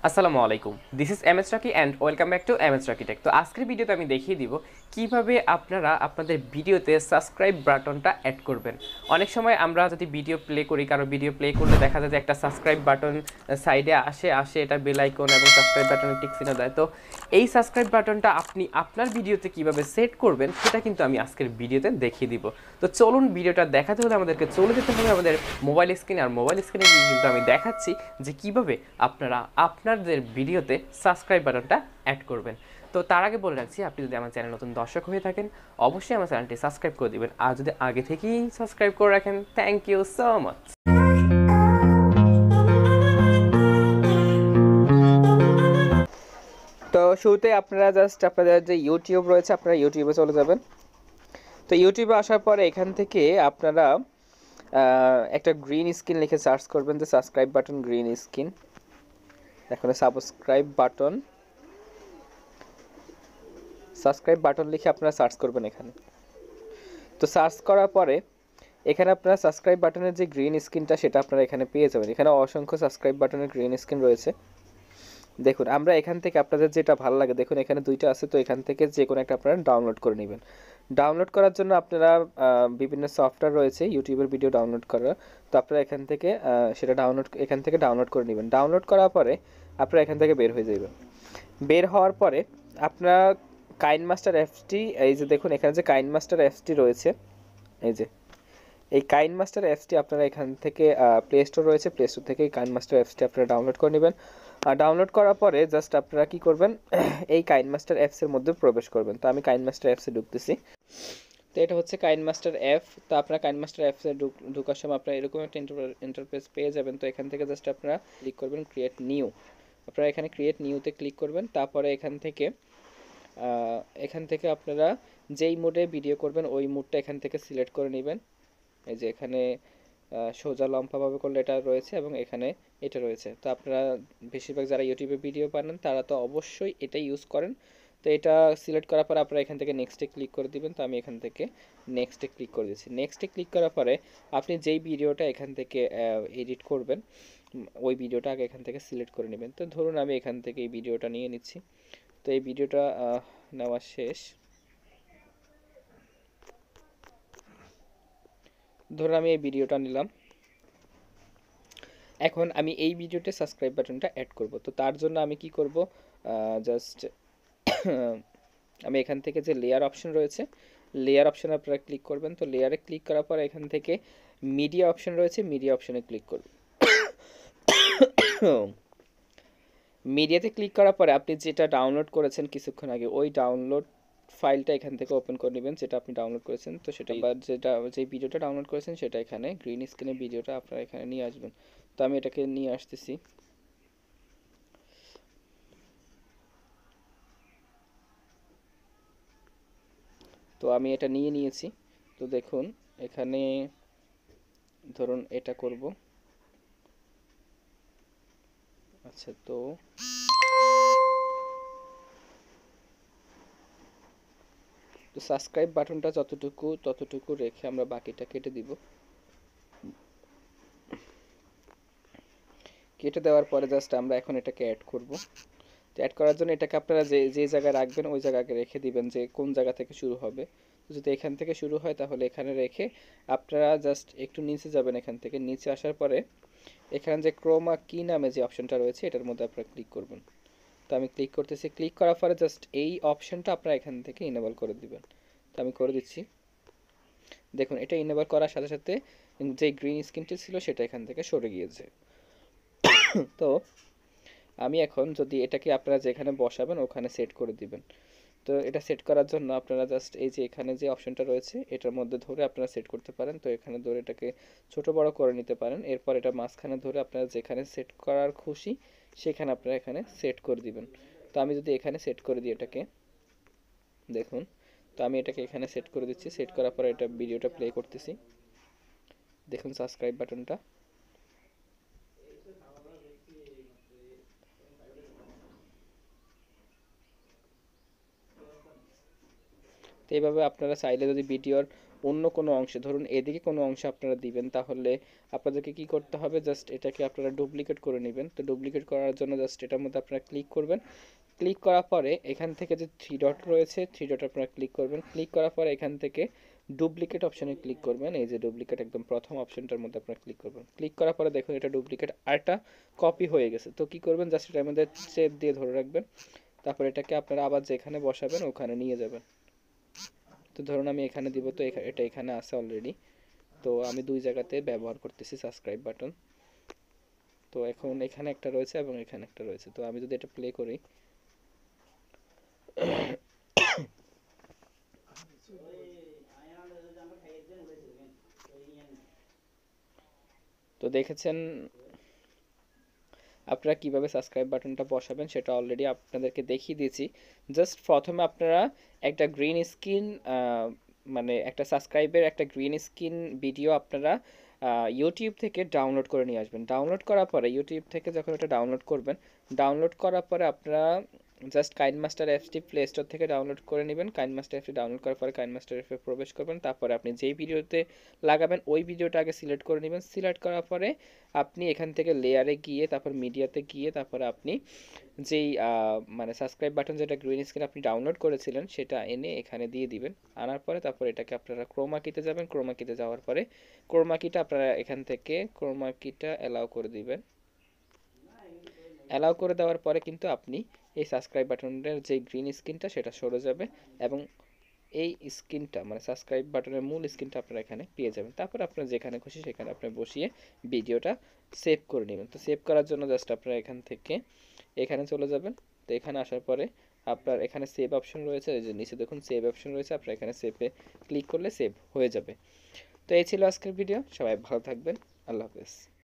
আসসালামু আলাইকুম, this is M S Rocky and welcome back to M S Rocky Tech. তো আজকের ভিডিওতে আমি দেখিয়ে দিব কিভাবে আপনারা আপনাদের ভিডিওতে সাবস্ক্রাইব বাটনটা অ্যাড করবেন। অনেক সময় আমরা যদি ভিডিও প্লে করি, কারো ভিডিও প্লে করলে দেখা যায় যে একটা সাবস্ক্রাইব বাটন সাইডে আসে এটা বেল আইকন এবং সাবস্ক্রাইব বাটনে টিক চিহ্ন দেয়। তো এই সাবস্ক্রাইব বাটনটা আপনি আপনার ভিডিওতে কিভাবে সেট করবেন সেটা কিন্তু আমি আজকের ভিডিওতে দেখিয়ে দিব। তো চলুন, ভিডিওটা দেখাতে হলে আমাদেরকে চলে যেতে হবে আমাদের মোবাইল স্ক্রিনে। আর মোবাইল স্ক্রিনে গিয়ে কিন্তু আমি দেখাচ্ছি যে কিভাবে আপনারা আপনাদের ভিডিওতে সাবস্ক্রাইব বাটনটা অ্যাড করবেন। তো তার আগে বলে রাখছি, আপনি যদি আমার চ্যানেল নতুন দর্শক হয়ে থাকেন অবশ্যই আমার চ্যানেলটি সাবস্ক্রাইব করে দিবেন, আর যদি আগে থেকেই সাবস্ক্রাইব করে রাখেন থ্যাংক ইউ সো মাচ। তো শুরুতে আপনারা জাস্ট আপনাদের যে ইউটিউব রয়েছে আপনারা ইউটিউবে চলে যাবেন। তো ইউটিউবে আসার পরে এখান থেকে আপনারা একটা গ্রিন স্ক্রিন লিখে সার্চ করবেন, যে সাবস্ক্রাইব বাটন গ্রিন স্ক্রিন। এখন সাবস্ক্রাইব বাটন লিখে আপনারা সার্চ করবেন এখানে। তো সার্চ করার পরে এখানে আপনারা সাবস্ক্রাইব বাটনের যে গ্রিন স্ক্রিনটা সেটা আপনারা এখানে পেয়ে যাবেন। এখানে অসংখ্য সাবস্ক্রাইব বাটনের গ্রিন স্ক্রিন রয়েছে। দেখুন, আমরা এখান থেকে আপনাদের যেটা ভালো লাগে, দেখুন এখানে দুইটা আছে, তো এখান থেকে যে কোনো একটা আপনারা ডাউনলোড করে নেবেন। ডাউনলোড করার জন্য আপনারা বিভিন্ন সফটওয়্যার রয়েছে ইউটিউবের ভিডিও ডাউনলোড করার। তো আপনারা এখান থেকে সেটা ডাউনলোড করে নেবেন। ডাউনলোড করার পরে আপনারা এখান থেকে বের হয়ে যাবেন। বের হওয়ার পরে আপনারা কাইনমাস্টার অ্যাপসটি, এই যে দেখুন এখানে যে কাইনমাস্টার অ্যাপসটি রয়েছে, এই যে এই কাইনমাস্টার অ্যাপসটি আপনারা এখান থেকে প্লে স্টোর রয়েছে, প্লে স্টোর থেকে এই কাইনমাস্টার অ্যাপসটি আপনারা ডাউনলোড করে নেবেন। আর ডাউনলোড করার পরে জাস্ট আপনারা কি করবেন, এই কাইনমাস্টার অ্যাপসের মধ্যে প্রবেশ করবেন। তো আমি কাইনমাস্টার অ্যাপসে ঢুকতেছি। তো এটা হচ্ছে কাইনমাস্টার অ্যাপ। তো আপনারা কাইনমাস্টার অ্যাপসে ঢোকার সময় আপনারা এরকম একটা ইন্টারফেস পেয়ে যাবেন। তো এখান থেকে জাস্ট আপনারা ক্লিক করবেন ক্রিয়েট নিউ। আপনারা এখানে ক্রিয়েট নিউতে ক্লিক করবেন। তারপরে এখান থেকে আপনারা যেই মোডে ভিডিও করবেন ওই মোডটা এখান থেকে সিলেক্ট করে নেবেন। এই যে এখানে সোজা লম্বাভাবে করলে এটা রয়েছে এবং এখানে এটা রয়েছে। তো আপনারা বেশিরভাগ যারা ইউটিউবে ভিডিও বানান তারা তো অবশ্যই এটা ইউজ করেন। তো এটা সিলেক্ট করার পরে আপনারা এখান থেকে নেক্সটে ক্লিক করে দিবেন। তো আমি এখান থেকে নেক্সটে ক্লিক করে দিচ্ছি। নেক্সটে ক্লিক করার পরে আপনি যেই ভিডিওটা এখান থেকে এডিট করবেন ওই ভিডিওটা আগে এখান থেকে সিলেক্ট করে নেবেন। তো ধরুন আমি এখান থেকে এই ভিডিওটা নিয়ে নিচ্ছি। তো এই ভিডিওটা নেওয়া শেষ। ধরুন আমি এই ভিডিওটা নিলাম। এখন আমি এই ভিডিওতে সাবস্ক্রাইব বাটনটা অ্যাড করব। তো তার জন্য আমি কি করব, জাস্ট আমি এখান থেকে যে লেয়ার অপশন রয়েছে, লেয়ার অপশনে আপনারা ক্লিক করবেন। তো লেয়ারে ক্লিক করার পর এখান থেকে মিডিয়া অপশন রয়েছে, মিডিয়া অপশনে ক্লিক করবেন। মিডিয়াতে ক্লিক করার পরে আপনি যেটা ডাউনলোড করেছেন কিছুক্ষণ আগে ওই ডাউনলোড ফাইলটা এখান থেকে ওপেন করে নেবেন, যেটা আপনি ডাউনলোড করেছেন। তো সেটা বা যে ভিডিওটা ডাউনলোড করেছেন সেটা এখানে গ্রিন স্ক্রিনের ভিডিওটা আপনারা এখানে নিয়ে আসবেন। তো আমি এটাকে নিয়ে আসতেছি। তো আমি এটা নিয়ে নিয়েছি। তো দেখুন এখানে ধরুন এটা করব। আচ্ছা, তো সাবস্ক্রাইব বাটনটা ততটুকু রেখে আমরা বাকিটা কেটে দিব। কেটে দেওয়ার পরে জাস্ট আমরা এখন এটাকে অ্যাড করব। তো অ্যাড করার জন্য এটাকে আপনারা যে জায়গায় রাখবেন ওই জায়গাকে রেখে দিবেন, যে কোন জায়গা থেকে শুরু হবে। তো যদি এখান থেকে শুরু হয় তাহলে এখানে রেখে আপনারা জাস্ট একটু নিচে যাবেন। এখান থেকে নিচে আসার পরে এখানে যে ক্রোমা কি নামে যে অপশনটা রয়েছে এটার মধ্যে আপনারা ক্লিক করবেন। তো আমি ক্লিক করতেছি। ক্লিক করার পরে জাস্ট এই অপশনটা আপনারা এখান থেকে ইনেবল করে দিবেন। তো আমি করে দিচ্ছি। দেখুন এটা ইনেবল করার সাথে সাথে যে গ্রিন স্ক্রিনটি ছিল সেটা এখান থেকে সরে গিয়েছে। তো আমি এখন যদি এটাকে আপনারা যেখানে বসাবেন ওখানে সেট করে দিবেন। তো এটা সেট করার জন্য আপনারা জাস্ট এই যে এখানে যে অপশনটা রয়েছে এটার মধ্যে ধরে আপনারা সেট করতে পারেন। তো এখানে ধরে এটাকে ছোট বড় করে নিতে পারেন। এরপর এটা মাঝখানে ধরে আপনারা যেখানে সেট করার খুশি সেখানে আপনারা এখানে সেট করে দিবেন। তো আমি যদি এখানে সেট করে দিই এটাকে, দেখুন তো আমি এটাকে এখানে সেট করে দিচ্ছি। সেট করার পরে এটা ভিডিওটা প্লে করতেছি। দেখুন সাবস্ক্রাইব বাটনটা। তো এইভাবে আপনারা চাইলে যদি ভিডিওর অন্য কোনো অংশে, ধরুন এদিকে কোনো অংশে আপনারা দিবেন, তাহলে আপনাদেরকে কি করতে হবে, জাস্ট এটাকে আপনারা ডুপ্লিকেট করে নেবেন। তো ডুপ্লিকেট করার জন্য জাস্ট এটার মধ্যে আপনারা ক্লিক করবেন। ক্লিক করার পরে এখান থেকে যে থ্রি ডট রয়েছে, থ্রি ডট আপনারা ক্লিক করবেন। ক্লিক করার পরে এখান থেকে ডুপ্লিকেট অপশানে ক্লিক করবেন। এই যে ডুপ্লিকেট, একদম প্রথম অপশনটার মধ্যে আপনারা ক্লিক করবেন। ক্লিক করার পরে দেখুন এটা ডুপ্লিকেট আরটা কপি হয়ে গেছে। তো কি করবেন, জাস্ট এটার মধ্যে চেপ দিয়ে ধরে রাখবেন, তারপর এটাকে আপনারা আবার যেখানে বসাবেন ওখানে নিয়ে যাবেন। তো ধরুন আমি এখানে দিব, তো এটা এখানে আছে অলরেডি। তো আমি দুই জায়গাতে ব্যবহার করতেছি সাবস্ক্রাইব বাটন। তো এখন এখানে একটা রয়েছে এবং এখানে একটা রয়েছে। তো আমি যদি এটা প্লে করি, তো দেখেছেন আপনারা কিভাবে সাবস্ক্রাইব বাটনটা বসাবেন সেটা অলরেডি আপনাদেরকে দেখিয়ে দিয়েছি। জাস্ট প্রথমে আপনারা একটা গ্রিন স্ক্রিন, মানে একটা সাবস্ক্রাইবের একটা গ্রিন স্ক্রিন ভিডিও আপনারা ইউটিউব থেকে ডাউনলোড করে নিয়ে আসবেন। ডাউনলোড করার পরে ইউটিউব থেকে যখন এটা ডাউনলোড করবেন, ডাউনলোড করার পরে আপনারা জাস্ট কাইনমাস্টার অ্যাপসটি প্লে স্টোর থেকে ডাউনলোড করে নেবেন। কাইনমাস্টার অ্যাপসটি ডাউনলোড করার পরে কাইনমাস্টার অ্যাপে প্রবেশ করবেন। তারপরে আপনি যেই ভিডিওতে লাগাবেন ওই ভিডিওটা আগে সিলেক্ট করে নেবেন। সিলেক্ট করার পরে আপনি এখান থেকে লেয়ারে গিয়ে তারপর মিডিয়াতে গিয়ে তারপরে আপনি যেই মানে সাবস্ক্রাইব বাটন যেটা গ্রিন স্ক্রিন আপনি ডাউনলোড করেছিলেন সেটা এনে এখানে দিয়ে দিবেন। আনার পরে তারপর এটাকে আপনারা ক্রোমা কিতে যাবেন। ক্রোমা কিতে যাওয়ার পরে ক্রোমা কিটা আপনারা এখান থেকে ক্রোমা কিটা অ্যালাউ করে দিবেন। অ্যালাউ করে দেওয়ার পরে কিন্তু আপনি এই সাবস্ক্রাইব বাটনের যে গ্রিন স্ক্রিনটা সেটা সরে যাবে এবং এই স্ক্রিনটা মানে সাবস্ক্রাইব বাটনের মূল স্ক্রিনটা আপনারা এখানে পেয়ে যাবেন। তারপর আপনারা যেখানে খুশি সেখানে আপনি বসিয়ে ভিডিওটা সেভ করে নেবেন। তো সেভ করার জন্য জাস্ট আপনারা এখান থেকে এখানে চলে যাবেন। তো এখানে আসার পরে আপনার এখানে সেভ অপশন রয়েছে, এই যে নিচে দেখুন সেভ অপশন রয়েছে, আপনারা এখানে সেভে ক্লিক করলে সেভ হয়ে যাবে। তো এই ছিল আজকের ভিডিও, সবাই ভালো থাকবেন, আল্লাহ হাফেজ।